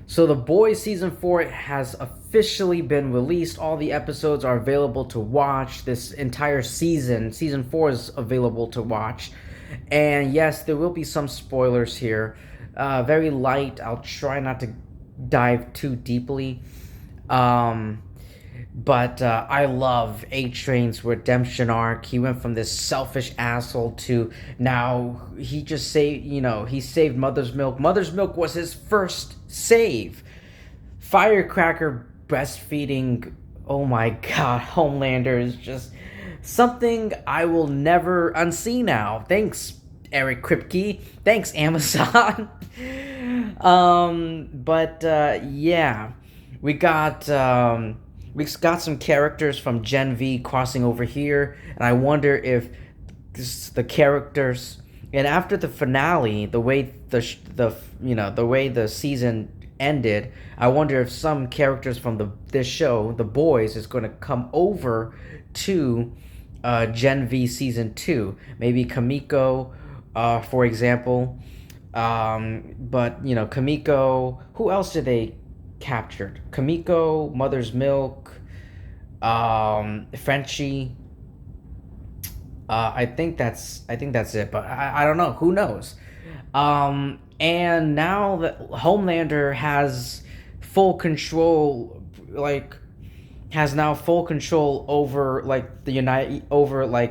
So The Boys season 4 has officially been released. All the episodes are available to watch. This entire season 4 is available to watch. And yes, there will be some spoilers here. Very light. I'll try not to dive too deeply. Um, but I love A Train's redemption arc. He went from this selfish asshole to now he just saved, he saved Mother's Milk. Mother's Milk was his first save. Firecracker breastfeeding. Oh my god, Homelander is just something I will never unsee now. Thanks, Eric Kripke. Thanks, Amazon. Yeah, we got some characters from Gen V crossing over here, and I wonder if the characters. And after the finale, the way the way the season ended, I wonder if some characters from this show, The Boys, is going to come over to Gen V season 2. Maybe Kamiko, for example. But Kamiko. Who else did they captured? Kamiko, Mother's Milk, Frenchie. I think that's it, but I don't know. Who knows? And now that Homelander has full control, like has now full control over like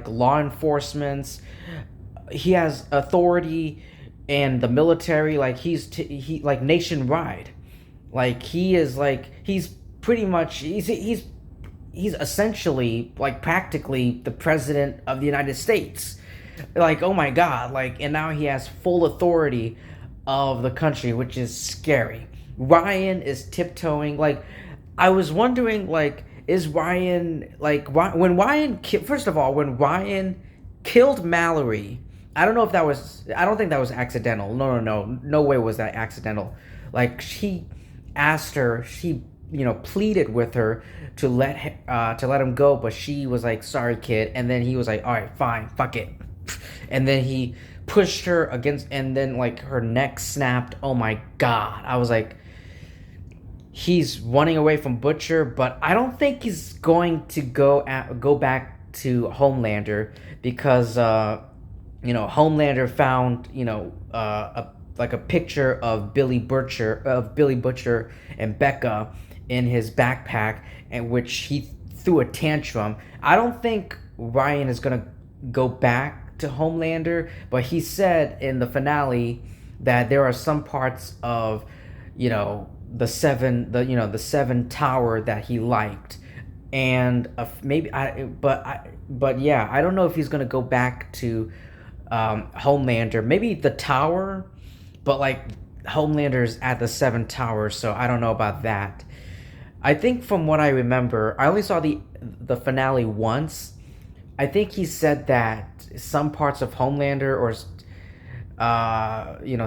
law enforcement. He has authority and the military. Like he like nationwide. Like he's pretty much he's essentially like practically the president of the United States. Like, oh my god, like, and now he has full authority of the country, which is scary. Ryan is tiptoeing. Like, I was wondering, like, is Ryan like when Ryan first of all when Ryan killed Mallory? I don't know if that was. I don't think that was accidental. No way was that accidental. Like she asked her, she pleaded with her to let him go, but she was like, "Sorry, kid," and then he was like, "All right, fine, fuck it," and then he pushed her against, and then like her neck snapped. Oh my god! I was like, he's running away from Butcher, but I don't think he's going to go back to Homelander because Homelander found a picture of Billy Butcher and Becca in his backpack, and which he threw a tantrum. I don't think Ryan is gonna go back to Homelander, but he said in the finale that there are some parts of the seven tower that he liked, and but yeah, I don't know if he's gonna go back to Homelander. Maybe the tower, but like Homelander's at the seven towers, so I don't know about that. I think from what I remember, I only saw the finale once. I think he said that some parts of Homelander, or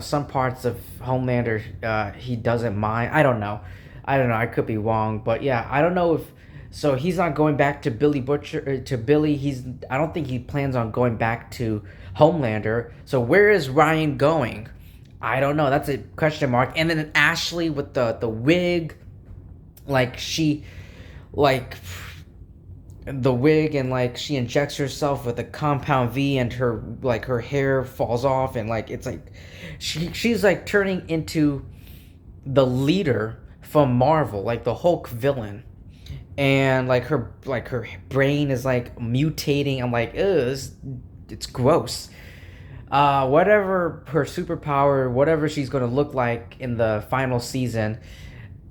some parts of Homelander, he doesn't mind. I don't know. I could be wrong, but yeah, I don't know if. So he's not going back to Billy Butcher to Billy. I don't think he plans on going back to Homelander. So where is Ryan going? I don't know. That's a question mark. And then Ashley with the wig, like she, like the wig, and like she injects herself with a compound V, and her hair falls off, and like it's like she's like turning into the leader from Marvel, like the Hulk villain, and her brain is like mutating. I'm like, ugh, it's gross. Whatever her superpower, whatever she's gonna look like in the final season,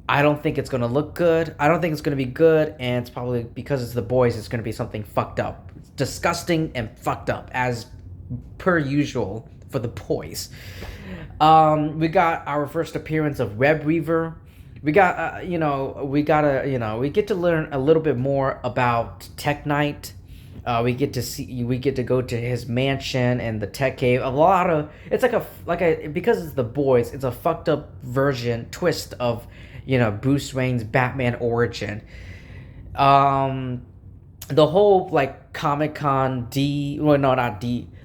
I don't think it's gonna look good. I don't think it's gonna be good, and it's probably because it's The Boys. It's gonna be something fucked up, it's disgusting and fucked up as per usual for The Boys. We got our first appearance of Web Weaver. We got we get to learn a little bit more about Tech Knight. We get to go to his mansion and the tech cave. It's because it's The Boys. It's a fucked up twist of Bruce Wayne's Batman origin. The whole like Comic Con the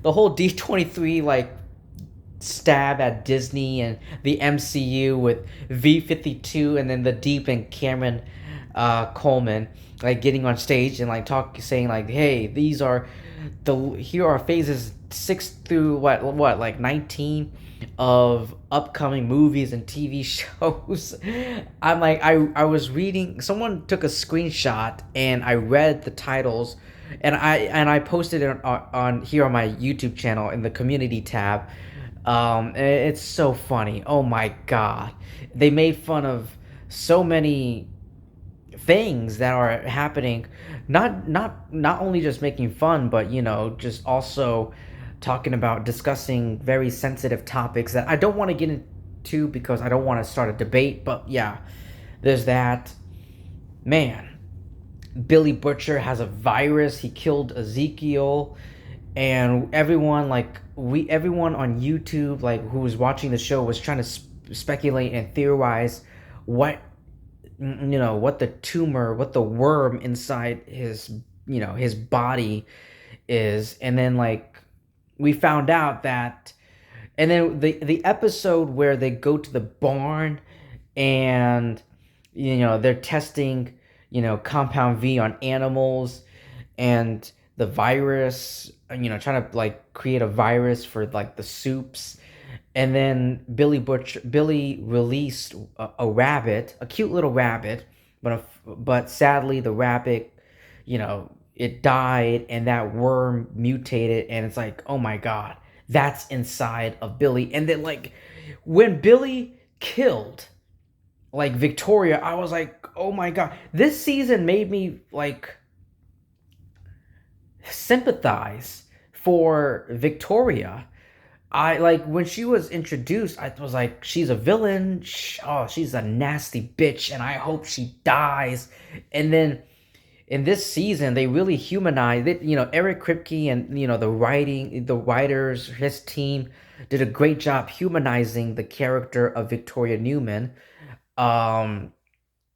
whole D23 like stab at Disney and the MCU with V52, and then the Deep and Cameron Coleman like getting on stage and like saying like, hey, these are here are phases 6 through what like 19 of upcoming movies and TV shows. I'm like, I was reading, someone took a screenshot and I read the titles, and I posted it on here on my YouTube channel in the community tab. It's so funny. Oh my god, they made fun of so many things that are happening, not only just making fun, but just also talking about discussing very sensitive topics that I don't want to get into because I don't want to start a debate. But yeah, there's that. Man, Billy Butcher has a virus. He killed Ezekiel, and everyone on YouTube, like, who was watching the show, was trying to speculate and theorize what what the tumor, what the worm inside his body is. And then, like, we found out that, and then the episode where they go to the barn and they're testing compound V on animals, and the virus, trying to like create a virus for like the soups. And then Billy released a rabbit, a cute little rabbit, but sadly the rabbit, it died, and that worm mutated, and it's like, oh my god, that's inside of Billy. And then, like, when Billy killed like Victoria, I was like, oh my god, this season made me like sympathize for Victoria. I like, when she was introduced, I was like, she's a villain. Oh, she's a nasty bitch, and I hope she dies. And then in this season, they really humanized it. Eric Kripke and the writers, his team did a great job humanizing the character of Victoria Neuman, um,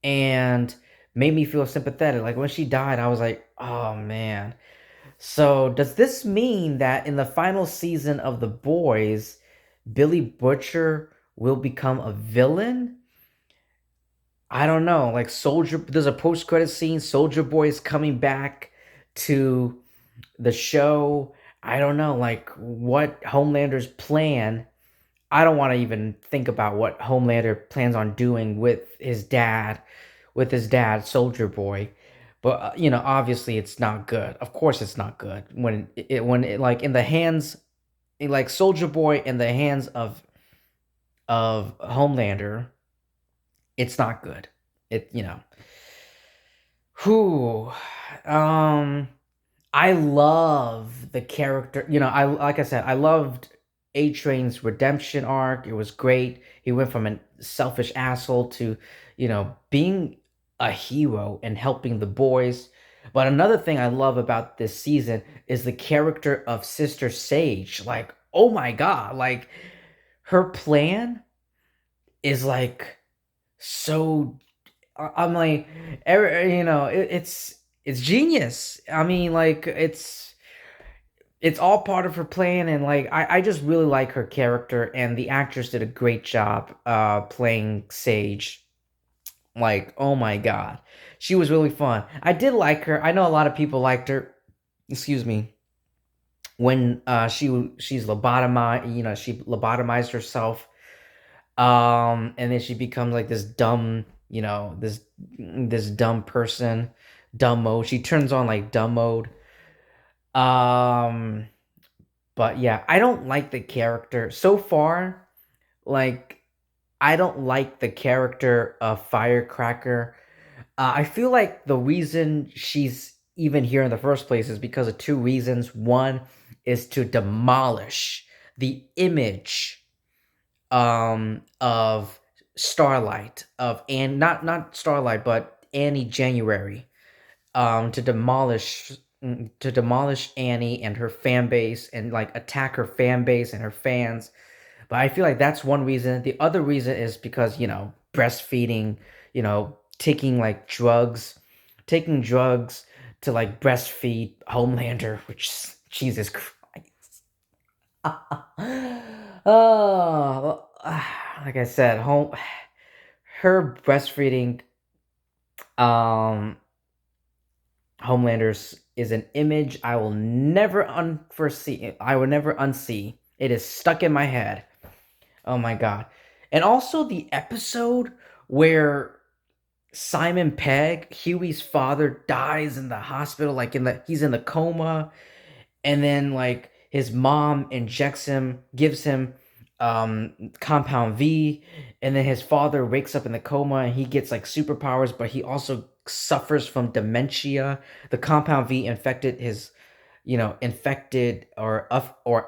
and made me feel sympathetic. Like, when she died, I was like, oh man. So, does this mean that in the final season of The Boys, Billy Butcher will become a villain? I don't know. Like, there's a post-credit scene. Soldier Boy is coming back to the show. I don't know, like, what Homelander's plan. I don't want to even think about what Homelander plans on doing with his dad, Soldier Boy. But obviously it's not good. Of course it's not good when it like in the hands, like Soldier Boy in the hands of Homelander, it's not good. It who um I love the character. I like I said, I loved A Train's redemption arc. It was great. He went from a selfish asshole to, being a hero and helping the boys. But another thing I love about this season is the character of Sister Sage. Like, oh my god, like, her plan is like so. I'm like, it's genius. I mean, like, it's all part of her plan, and like, I just really like her character, and the actress did a great job playing Sage. Like, oh my god, she was really fun. I did like her. I know a lot of people liked her, excuse me, when she's lobotomized. She lobotomized herself, and then she becomes like this dumb, this dumb person, dumb mode. She turns on like dumb mode. um but yeah, I don't like the character so far. Like, I don't like the character of Firecracker. I feel like the reason she's even here in the first place is because of two reasons. One is to demolish the image of Starlight, and not Starlight, but Annie January, to demolish Annie and her fan base, and like attack her fan base and her fans. But I feel like that's one reason. The other reason is because, breastfeeding, taking drugs to like breastfeed Homelander, which, Jesus Christ. Oh, like I said, her breastfeeding um Homelanders is an image I will never unforesee. I will never unsee. It is stuck in my head. Oh my god. And also the episode where Simon Pegg, Huey's father, dies in the hospital, like he's in the coma, and then like his mom injects him, gives him compound V, and then his father wakes up in the coma and he gets like superpowers, but he also suffers from dementia. The compound V infected his, infected or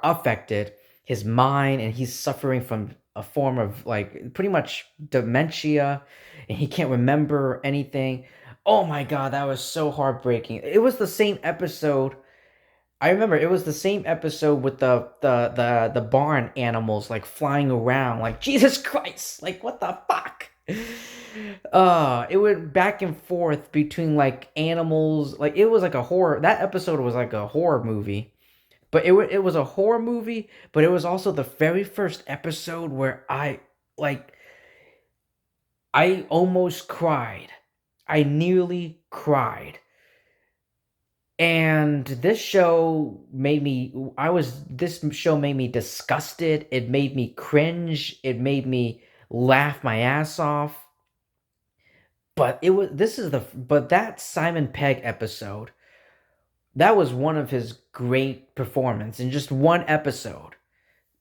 affected his mind, and he's suffering from a form of like pretty much dementia, and he can't remember anything. Oh my god, that was so heartbreaking. It was the same episode. I remember it was the same episode with the barn animals like flying around, like Jesus Christ, like what the fuck. It went back and forth between like animals, like it was like a horror. That episode was like a horror movie, but it was a horror movie, but it was also the very first episode where like I almost cried. I nearly cried. And this show made me disgusted. It made me cringe. It made me laugh my ass off. But that Simon Pegg episode, that was one of his great performance in just one episode.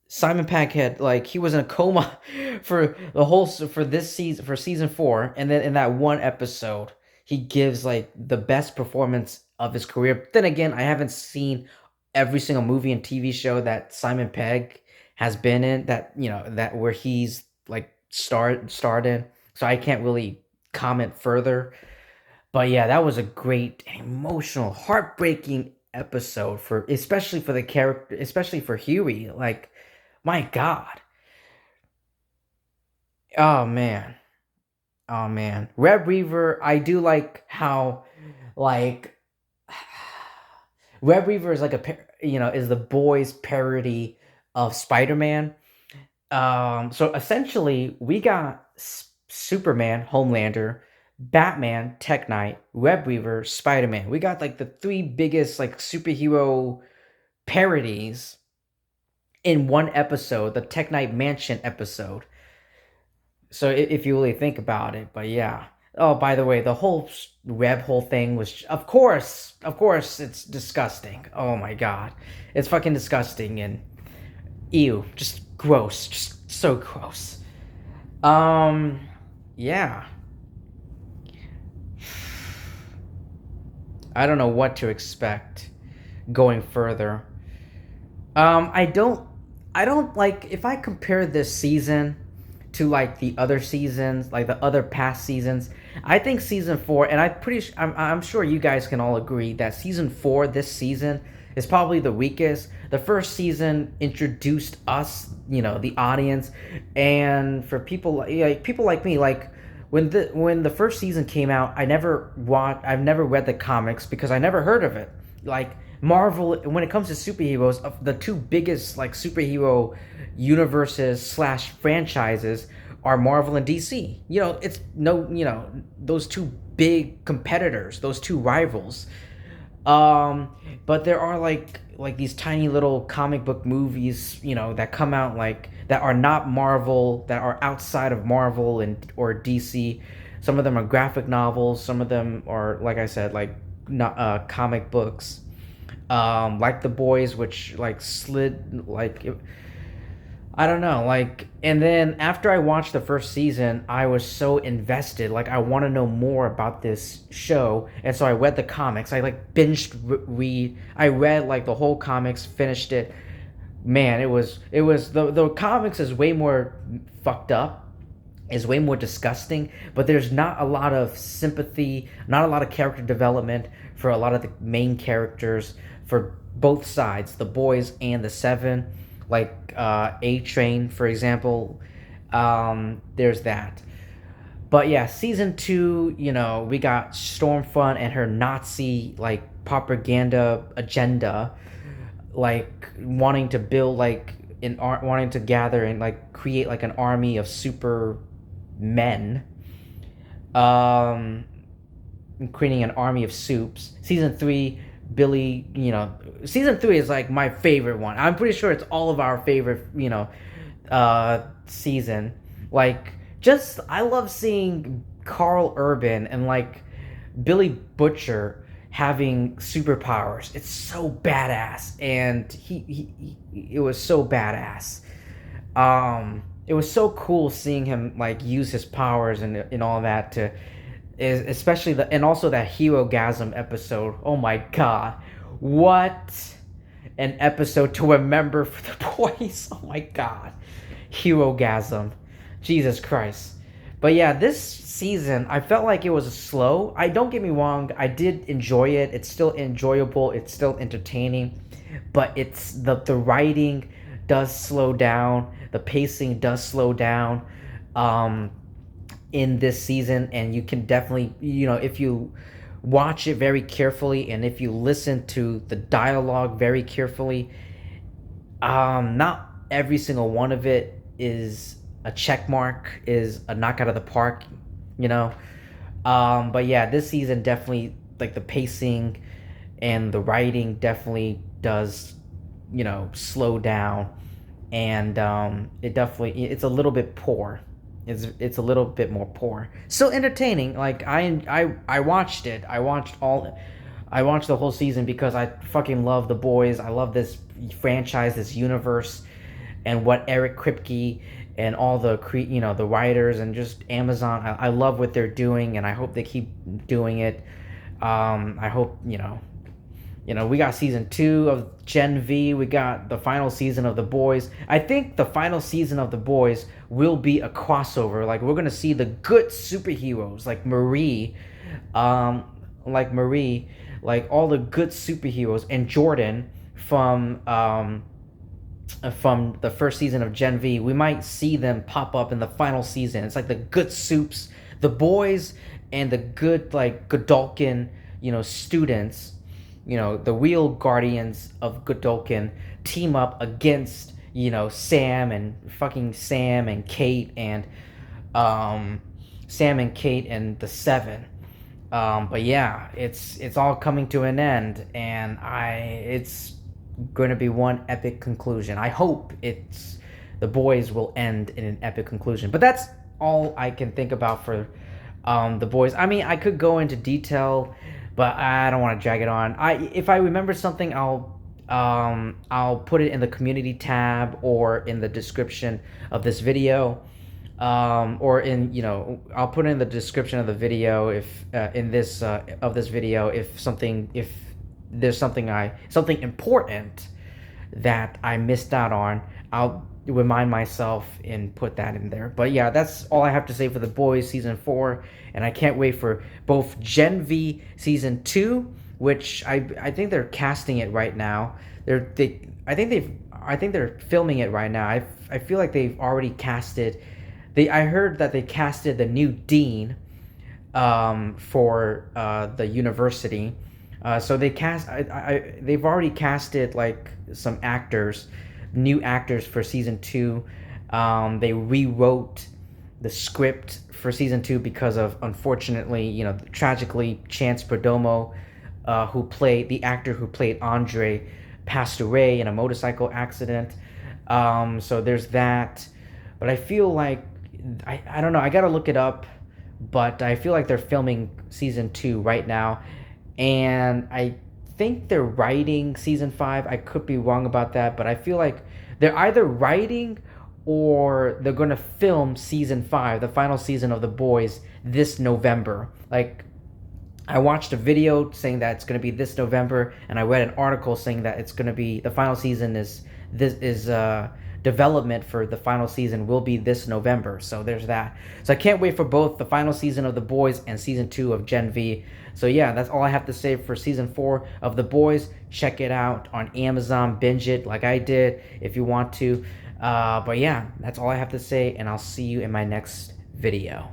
Simon Pegg had like he was in a coma for this season, for season 4, and then in that one episode he gives like the best performance of his career. Then again, I haven't seen every single movie and TV show that Simon Pegg has been in, that that where he's like starred in, so I can't really comment further. But yeah, that was a great, emotional, heartbreaking episode, for especially for the character, especially for Huey. Like, my God. Oh man. Oh man. Red Reaver, I do like how like Red Reaver is like is the boys parody of Spider-Man. So essentially we got Superman, Homelander, Batman, Tech Knight, Red Reaver, Spider-Man. We got like the three biggest like superhero parodies in one episode, the Tech Knight Mansion episode. So if you really think about it, but yeah. Oh, by the way, the whole thing was, of course, it's disgusting. Oh my god, it's fucking disgusting and ew, just gross, just so gross. Um, yeah, I don't know what to expect going further. I don't like, if I compare this season to like the other seasons, like the other past seasons. I think season 4, and I'm sure you guys can all agree that season 4 this season is probably the weakest. The first season introduced us, the audience, and for people like me, like when the first season came out, I've never read the comics because I never heard of it. Like Marvel, when it comes to superheroes, of the two biggest like superhero universes slash franchises are Marvel and DC. It's no, those two big competitors, those two rivals. But there are like these tiny little comic book movies, that come out, like that are not Marvel, that are outside of Marvel and or DC. Some of them are graphic novels. Some of them are, like I said, like not comic books. Like The Boys, which like slid like. I don't know, like, and then after I watched the first season, I was so invested, like, I want to know more about this show, and so I read the comics. I like binged read. I read like the whole comics, finished it. Man, it was the comics is way more fucked up, is way more disgusting, but there's not a lot of sympathy, not a lot of character development for a lot of the main characters for both sides, the boys and the Seven, like A Train, for example. There's that. But yeah, season 2, we got Stormfront and her Nazi like propaganda agenda, like wanting to build like wanting to gather and like create like an army of super men, um creating an army of soups. Season 3, Billy, season 3 is like my favorite one. I'm pretty sure it's all of our favorite, season. Like, just I love seeing Carl Urban and like Billy Butcher having superpowers. It's so badass, and it was so badass. It was so cool seeing him like use his powers and all that to, is especially the, and also that hero gasm episode. Oh my god, what an episode to remember for the boys. Oh my god, hero gasm, Jesus Christ. But yeah, this season I felt like it was slow. I don't get me wrong, I did enjoy it. It's still enjoyable. It's still entertaining, but it's the writing does slow down. The pacing does slow down. In this season, and you can definitely, if you watch it very carefully and if you listen to the dialogue very carefully, not every single one of it is a check mark, is a knock out of the park, you know. But yeah, this season definitely, like, the pacing and the writing definitely does, slow down, and it's a little bit poor. It's a little bit more poor. Still entertaining. Like, I watched it. I watched the whole season because I fucking love the boys. I love this franchise, this universe, and what Eric Kripke and all the the writers and just Amazon. I love what they're doing, and I hope they keep doing it. I hope we got season 2 of Gen V. We got the final season of The Boys. I think the final season of The Boys will be a crossover. Like, we're gonna see the good superheroes, like Marie, like all the good superheroes, and Jordan from the first season of Gen V. We might see them pop up in the final season. It's like the good soups, the boys, and the good, like, Godolkin, students. The real guardians of Godolkin team up against, Sam and Kate and the Seven. But yeah, it's all coming to an end, and it's going to be one epic conclusion. I hope the boys will end in an epic conclusion. But that's all I can think about for the boys. I mean, I could go into detail, but I don't want to drag it on. If I remember something, I'll put it in the community tab or in the description of this video, or I'll put it in the description of the video if of this video if there's something important that I missed out on. I'll remind myself and put that in there. But yeah, that's all I have to say for The Boys season 4, and I can't wait for both Gen V season 2, which I think they're casting it right now. I think they're filming it right now. I feel like they've already casted. I heard that they casted the new dean for the university. So they've already casted, like, some new actors for season 2. They rewrote the script for season 2 because of, unfortunately, tragically, Chance Perdomo, the actor who played Andre, passed away in a motorcycle accident. So there's that. But I feel like, I don't know, I gotta look it up, but I feel like they're filming season 2 right now, and I think they're writing season 5. I could be wrong about that, but I feel like they're either writing or they're going to film season 5, the final season of The Boys, this November. Like, I watched a video saying that it's going to be this November, and I read an article saying that it's going to be the final season development for the final season will be this November. So there's that. So I can't wait for both the final season of The Boys and season 2 of Gen V. So yeah, that's all I have to say for season 4 of The Boys. Check it out on Amazon, binge it like I did if you want to. But yeah, that's all I have to say, and I'll see you in my next video.